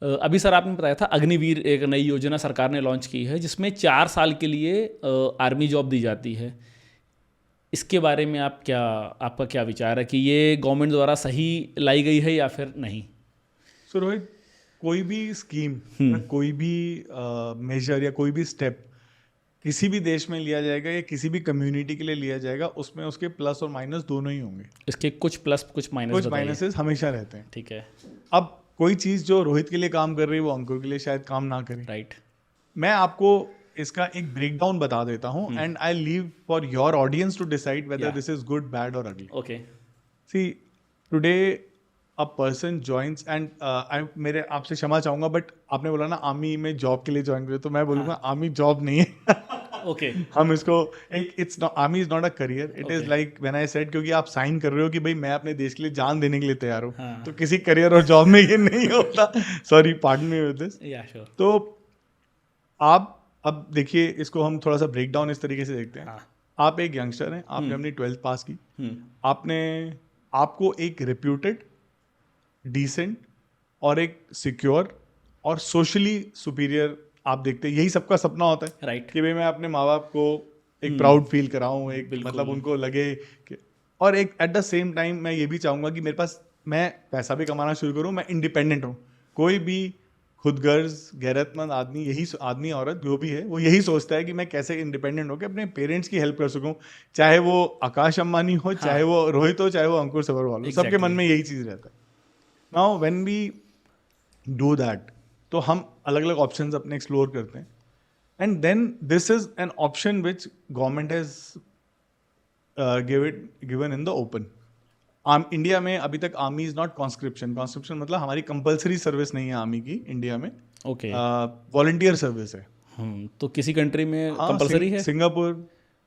अभी सर आपने बताया था अग्निवीर एक नई योजना सरकार ने लॉन्च की है जिसमें 4 साल के लिए आर्मी जॉब दी जाती है। इसके बारे में आपका क्या विचार है कि ये गवर्नमेंट द्वारा सही लाई गई है या फिर नहीं? सो रोहित, कोई भी स्कीम या हम्म। कोई भी मेजर या कोई भी स्टेप किसी भी देश में लिया जाएगा या किसी भी कम्युनिटी के लिए लिया जाएगा, उसमें उसके प्लस और माइनस दोनों ही होंगे। इसके कुछ प्लस कुछ माइनस कुछ बताइए। माइनसेस हमेशा रहते हैं। ठीक है। अब कोई चीज़ जो रोहित के लिए काम कर रही है वो अंकुर के लिए शायद काम ना करे। राइट। मैं आपको इसका एक ब्रेकडाउन बता देता हूँ and I leave for your audience to decide whether या दिस इज गुड, बैड और ugly. Okay. See, today a person joins and I मेरे आपसे क्षमा चाहूंगा, बट आपने बोला ना आर्मी में जॉब के लिए ज्वाइन करे, तो मैं बोलूंगा आर्मी जॉब नहीं है। ओके। हम इसको एक it's army is not a career, it is Okay. Like when I said, क्योंकि आप साइन कर रहे हो कि भाई मैं अपने देश के लिए जान देने के लिए तैयार हूँ, हाँ। तो किसी करियर और जॉब में ये नहीं होता। Sorry, pardon me with this. या श्योर। तो आप अब देखिए, इसको हम थोड़ा सा ब्रेक डाउन इस तरीके से देखते हैं। हाँ। आप एक यंगस्टर हैं, आपने अपनी 12th पास की, आपने आपको एक रेप्यूटेड, डिसेंट और एक सिक्योर और सोशली सुपीरियर आप देखते हैं। यही सबका सपना होता है राइट। कि भाई मैं अपने माँ बाप को एक प्राउड फील कराऊं, एक बिल्कुल। मतलब उनको लगे कि, और एक एट द सेम टाइम मैं ये भी चाहूंगा कि मेरे पास, मैं पैसा भी कमाना शुरू करूं, मैं इंडिपेंडेंट हूं। कोई भी खुदगर्ज गैरतमंद आदमी, यही आदमी औरत जो भी है, वो यही सोचता है कि मैं कैसे इंडिपेंडेंट होकर अपने पेरेंट्स की हेल्प कर सकूं, चाहे वो आकाश अंबानी हो, चाहे वो रोहित हो, चाहे वो अंकुर सभरवाल हो, सबके मन Exactly. में यही चीज़ रहता है। Now when we do that, तो हम अलग अलग ऑप्शंस अपने एक्सप्लोर करते हैं, and then this is an option which government has given in the open. India में अभी तक army is not conscription. Conscription मतलब हमारी कंपलसरी सर्विस नहीं है आर्मी की इंडिया में, ओके। वॉलंटियर सर्विस है। तो किसी कंट्री में हाँ, कंपलसरी है? Singapore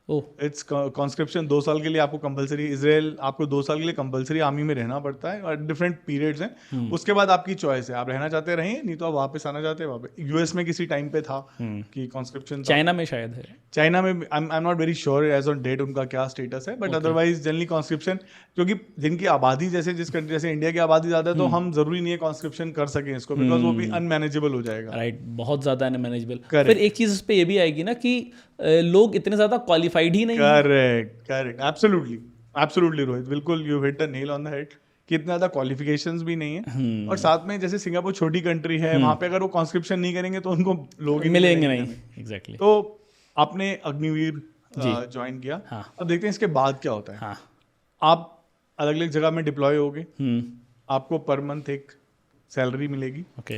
oh. इट्स कॉन्स्क्रिप्शन 2 साल के लिए आपको कंपलसरी, इजराइल आपको 2 साल के लिए कंपलसरी आर्मी में रहना पड़ता है, और डिफरेंट पीरियड्स हैं। उसके बाद आपकी चॉइस है, आप रहना चाहते रहें, नहीं तो आप वापस आना चाहते हैं वापस। यूएस में किसी टाइम पे था कि कॉन्स्क्रिप्शन था। चाइना में शायद है। चाइना में I am not very sure as on date उनका क्या स्टेटस है, बट अदरवाइज जनरली कॉन्स्क्रिप्शन, क्योंकि जिनकी आबादी जैसे जिस कंट्री, जैसे इंडिया की आबादी ज़्यादा है, तो हम जरूरी नहीं है कॉन्स्क्रिप्शन कर सकें इसको, बिकॉज वो भी अनमैनेजेबल हो जाएगा। राइट। बहुत ज़्यादा अनमैनेजेबल। Correct. फिर एक चीज़ इस पे ये भी आएगी ना कि लोग इतने ज़्यादा क्वालिफाइड ही नहीं है। Correct correct, absolutely absolutely Rohit, बिल्कुल you hit the nail on the head कि इतना ज़्यादा क्वालिफिकेशंस भी नहीं है, और साथ में जैसे सिंगापुर छोटी कंट्री है, वहाँ पे अगर वो कॉन्स्क्रिप्शन नहीं करेंगे तो उनको लोग ही मिलेंगे मिलेंगे नहीं। एग्जैक्टली। तो आपने अग्निवीर जी। ज्वाइन किया। हाँ। अब देखते हैं इसके बाद क्या होता है। हाँ। आप अलग अलग जगह में डिप्लॉय होगे, हम्म। आपको पर मंथ एक सैलरी मिलेगी, ओके।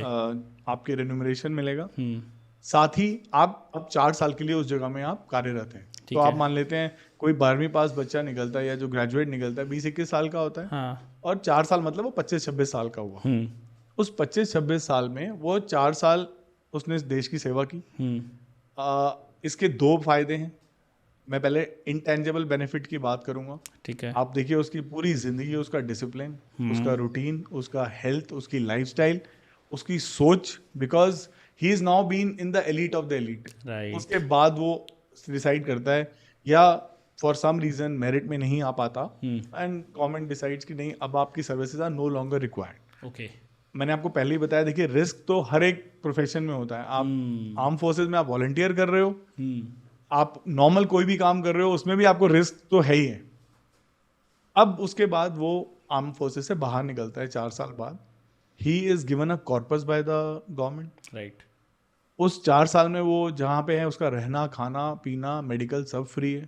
आपके रेन्यूमरेशन मिलेगा, हम्म। साथ ही आप अब 4 साल के लिए उस जगह में आप कार्यरत हैं। ठीक तो आप है। मान लेते हैं कोई 12वीं पास बच्चा निकलता है या जो ग्रेजुएट निकलता है 20-21 साल का होता है, हाँ। और 4 साल मतलब वो 25-26 साल का हुआ। हम्म। उस 25-26 साल में वो 4 साल उसने इस देश की सेवा की। इसके 2 फायदे हैं। मैं पहले इंटेंजिबल बेनिफिट की बात करूंगा। ठीक है। आप देखिए उसकी पूरी जिंदगी, उसका डिसिप्लिन, उसका रूटीन, उसका हेल्थ, उसकी लाइफस्टाइल, उसकी सोच, because he is now been in the elite of the elite. Right. उसके बाद वो डिसाइड करता है, या फॉर सम रीजन मेरिट में नहीं आ पाता, एंड गवर्नमेंट डिसाइड्स कि नहीं, अब आपकी services are no longer required. Okay. मैंने आपको पहले ही बताया, देखिए रिस्क तो हर एक प्रोफेशन में होता है। आप आर्म फोर्सेज में आप वॉलंटियर कर रहे हो, आप नॉर्मल कोई भी काम कर रहे हो, उसमें भी आपको रिस्क तो है ही है। अब उसके बाद वो आर्म फोर्सेस से बाहर निकलता है 4 साल बाद। He is given a corpus by the government. Right. उस 4 साल में वो जहाँ पे है, उसका रहना, खाना, पीना, मेडिकल सब फ्री है।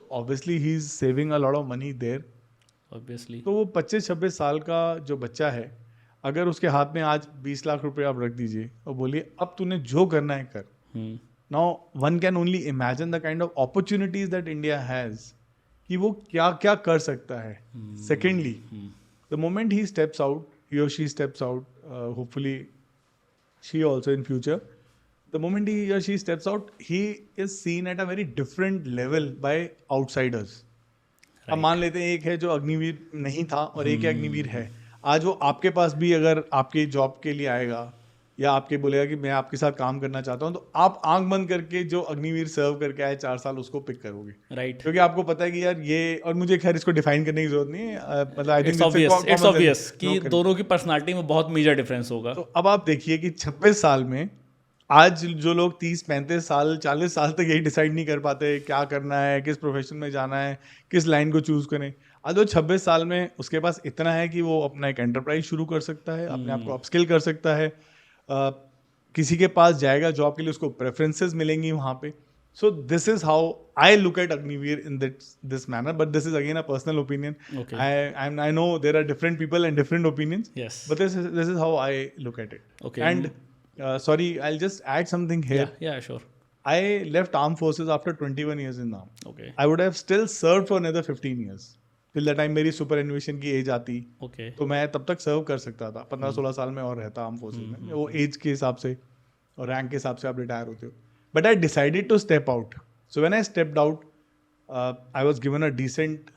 Obviously he is saving a lot of money there. Obviously. तो वो 25-26 साल का जो बच्चा है, अगर उसके हाथ में आज 20 लाख रुपए आप रख दीजिए और बोलिए अब तूने जो करना है कर, now one can only imagine the kind of opportunities that India has, कि वो क्या क्या कर सकता है। Secondly, the moment he steps out, he or she steps out, hopefully she also in future, the moment he or she steps out, he is seen at a very different level by outsiders. अब मान लेते हैं एक है जो अग्निवीर नहीं था और एक है अग्निवीर है। आज वो आपके पास भी अगर आपके जॉब के लिए आएगा, या आपके बोलेगा कि मैं आपके साथ काम करना चाहता हूँ, तो आप आंख बंद करके जो अग्निवीर सर्व करके आए 4 साल उसको पिक करोगे, राइट। क्योंकि आपको पता है कि यार ये, और मुझे खैर इसको डिफाइन करने की जरूरत नहीं है, मतलब आई थिंक इट्स ऑब्वियस कि दोनों की पर्सनालिटी में बहुत मेजर डिफरेंस होगा। तो अब आप देखिए कि 26 साल में आज जो लोग 30-35 साल 40 साल तक यही डिसाइड नहीं कर पाते क्या करना है, किस प्रोफेशन में जाना है, किस लाइन को चूज करें, आज वो 26 साल में उसके पास इतना है कि वो अपना एक एंटरप्राइज शुरू कर सकता है, अपने आप को अपस्किल कर सकता है, किसी के पास जाएगा जॉब के लिए, उसको प्रेफरेंसेस मिलेंगी वहाँ पे. So this is how I look at Agniveer in this manner, but this is again a personal opinion. Okay. I know there are different people and different opinions. Yes. But this is how I look at it. Okay. And sorry, I'll just add something here. Yeah, sure. I left armed forces after 21 years in army. Okay. I would have still served for another 15 years. Till the time मेरी superannuation की as आती, Okay. तो मैं तब तक सर्व कर सकता था, 15-16 साल में और रहता आर्म फोर्सेज में. वो एज के हिसाब से और रैंक के हिसाब से आप रिटायर होते हो. But I decided to step out. So when I stepped out, I was given a decent,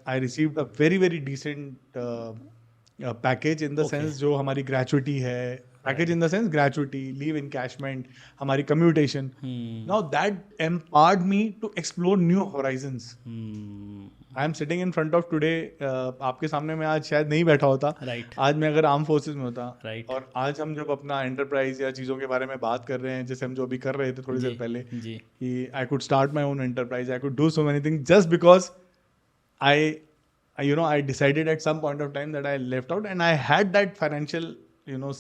I received a very, very decent package in the sense जो हमारी gratuity है, package in the sense gratuity, leave encashment, हमारी commutation. Now that empowered me to explore new horizons. I am sitting in front of today. आपके सामने मैं आज शायद नहीं बैठा होता. Right. आज मैं अगर आर्म फोर्सेज में होता. Right. और आज हम जब अपना एंटरप्राइज या चीज़ों के बारे में बात कर रहे हैं, जैसे हम जो अभी कर रहे थे थोड़ी देर पहले, जी. कि I could start my own enterprise, I could do so many things just because I decided at some point of time that I left out and I had that financial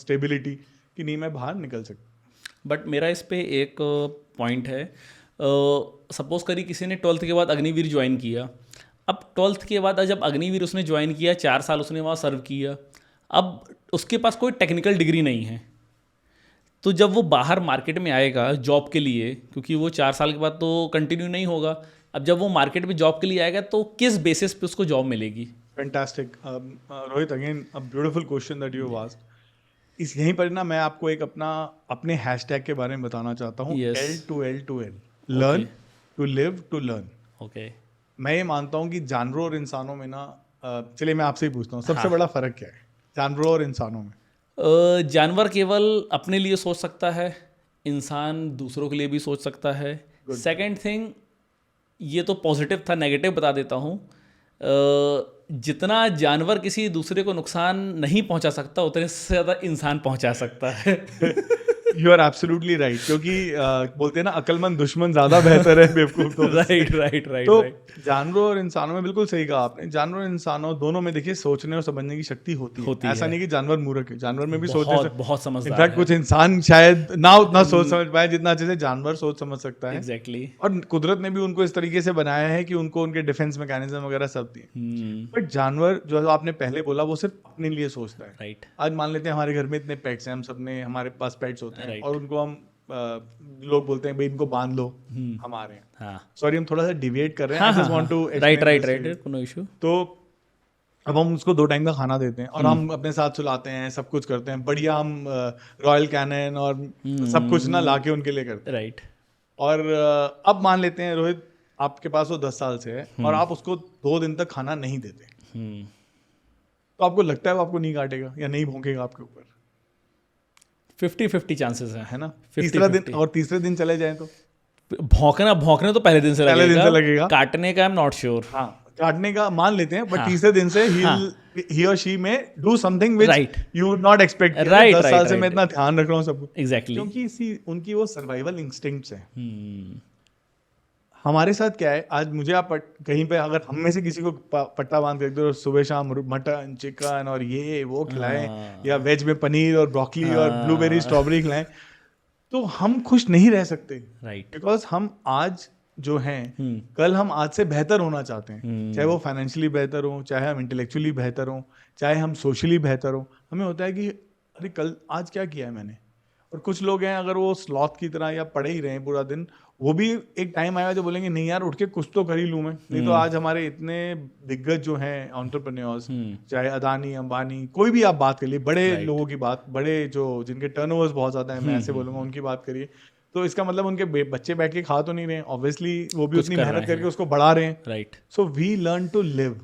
stability कि नहीं मैं बाहर निकल सकता. But मेरा इस पे एक पॉइंट है. सपोज करिए किसी ने 12th के बाद अग्निवीर ज्वाइन किया. अब 12th के बाद जब अग्निवीर उसने ज्वाइन किया, 4 साल उसने वहाँ सर्व किया, अब उसके पास कोई टेक्निकल डिग्री नहीं है, तो जब वो बाहर मार्केट में आएगा जॉब के लिए, क्योंकि वो 4 साल के बाद तो कंटिन्यू नहीं होगा, अब जब वो मार्केट में जॉब के लिए आएगा तो किस बेसिस पे उसको जॉब मिलेगी? Fantastic Rohit, again a beautiful question that you have asked. इस यहीं पर ना मैं आपको एक अपने हैशटैग के बारे में बताना चाहता हूँ. L2L2L, learn to live to learn. Okay. मैं ये मानता हूँ कि जानवरों और इंसानों में ना, चलिए मैं आपसे ही पूछता हूँ, सबसे बड़ा फर्क क्या है जानवरों और इंसानों में? जानवर केवल अपने लिए सोच सकता है, इंसान दूसरों के लिए भी सोच सकता है. सेकंड थिंग, ये तो पॉजिटिव था, नेगेटिव बता देता हूँ. जितना जानवर किसी दूसरे को नुकसान नहीं पहुंचा सकता, उतने से ज़्यादा इंसान पहुंचा सकता है. यू आर एब्सोल्युटली राइट, क्योंकि बोलते हैं ना अक्लमंद दुश्मन ज्यादा बेहतर है बेवकूफ तो. राइट. तो जानवरों और इंसानों में बिल्कुल सही कहा आपने. जानवरों और इंसानों दोनों में देखिए सोचने और समझने की शक्ति होती है. ऐसा नहीं कि जानवर मूर्ख है, जानवर में भी सोचने बहुत समझदार. इनफैक्ट कुछ इंसान शायद ना उतना सोच समझ पाए जितना अच्छे से जानवर सोच समझ सकता है. एग्जैक्टली. और कुदरत ने भी उनको इस तरीके से बनाया है कि उनको उनके डिफेंस मैकेनिज्म वगैरह सब दिए. बट जानवर जो आपने पहले बोला वो सिर्फ अपने लिए सोचता है. राइट. आज मान लेते हैं हमारे घर में इतने पेट्स हैं, हम सबने हमारे पास पेट्स होते हैं, और उनको हम लोग बोलते हैं भाई इनको बांध लो, हमारे. सॉरी हम थोड़ा सा डिविएट कर रहे हैं. I just want to right, no issue. तो अब हम उसको 2 टाइम का खाना देते हैं और हम अपने साथ सुलाते हैं, सब कुछ करते हैं बढ़िया, हम रॉयल कैनन और सब कुछ ना लाके उनके लिए करते हैं. राइट. और अब मान लेते हैं रोहित आपके पास वो 10 साल से है और आप उसको 2 दिन तक खाना नहीं देते, तो आपको लगता है वो आपको नहीं काटेगा या नहीं भौंकेगा आपके ऊपर? 50-50 चांसेस है ना. तीसरे दिन चले जाए तो भौंकने तो पहले दिन से लगेगा. काटने का आई एम नॉट श्योर. हाँ, काटने का मान लेते हैं, बट तीसरे दिन से he or she may do something which you would not expect. 10 साल से मैं इतना ध्यान रख रहा हूँ सब. एग्जैक्टली. क्योंकि उनकी वो सर्वाइवल इंस्टिंक्ट्स हैं. हमारे साथ क्या है, आज मुझे आप कहीं पे अगर हम में से किसी को पट्टा बांध के दो, सुबह शाम मटन चिकन और ये वो खिलाएं, या वेज में पनीर और ब्रोकली और ब्लूबेरी स्ट्रॉबेरी खिलाएं, तो हम खुश नहीं रह सकते. राइट. बिकॉज हम आज जो हैं कल हम आज से बेहतर होना चाहते हैं. चाहे वो फाइनेंशियली बेहतर हो, चाहे हम इंटेलेक्चुअली बेहतर हो, चाहे हम सोशली बेहतर हो. हमें होता है कि अरे कल आज क्या किया है मैंने. और कुछ लोग हैं अगर वो स्लॉथ की तरह या पढ़े ही रहे हैं पूरा दिन, वो भी एक टाइम आएगा जो बोलेंगे नहीं यार उठ के कुछ तो कर ही लूँ मैं. नहीं तो आज हमारे इतने दिग्गज जो हैं एंटरप्रेन्योर्स, चाहे अदानी अंबानी, कोई भी आप बात करिए, बड़े लोगों की बात, बड़े जो जिनके टर्नओवर्स बहुत ज्यादा है, मैं ऐसे बोलूँगा, उनकी बात करिए, तो इसका मतलब उनके बच्चे बैठ के खा तो नहीं रहे, ऑब्वियसली वो भी उतनी मेहनत करके उसको बढ़ा रहे हैं. Right. So we learn to live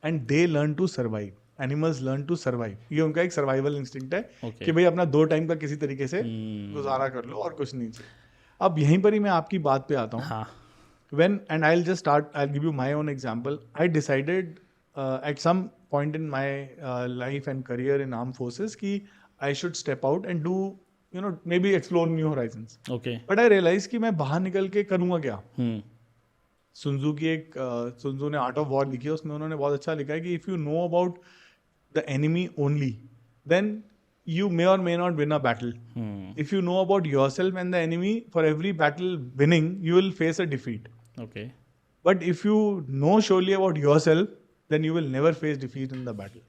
and they learn to survive. Animals learn to survive. ये उनका एक सर्वाइवल इंस्टिंक्ट है Okay. कि भाई अपना 2 टाइम का किसी तरीके से गुजारा कर लो और कुछ नहीं चाहिए. अब यहीं पर ही मैं आपकी बात पे आता हूँ. हाँ. When, and I'll give you my own example. I decided at some point in my life and career in armed forces कि I should step out and do, maybe explore new horizons. Okay. But I realized कि मैं बाहर निकल के करूँगा क्या. सुन्जू की एक सुन्जू ने आर्ट ऑफ वॉर लिखी है, उसमें उन्होंने बहुत अच्छा लिखा है कि if you know about the enemy only then you may or may not win a battle. If you know about yourself and the enemy, for every battle winning, you will face a defeat. Okay. But if you know surely about yourself, then you will never face defeat in the battle.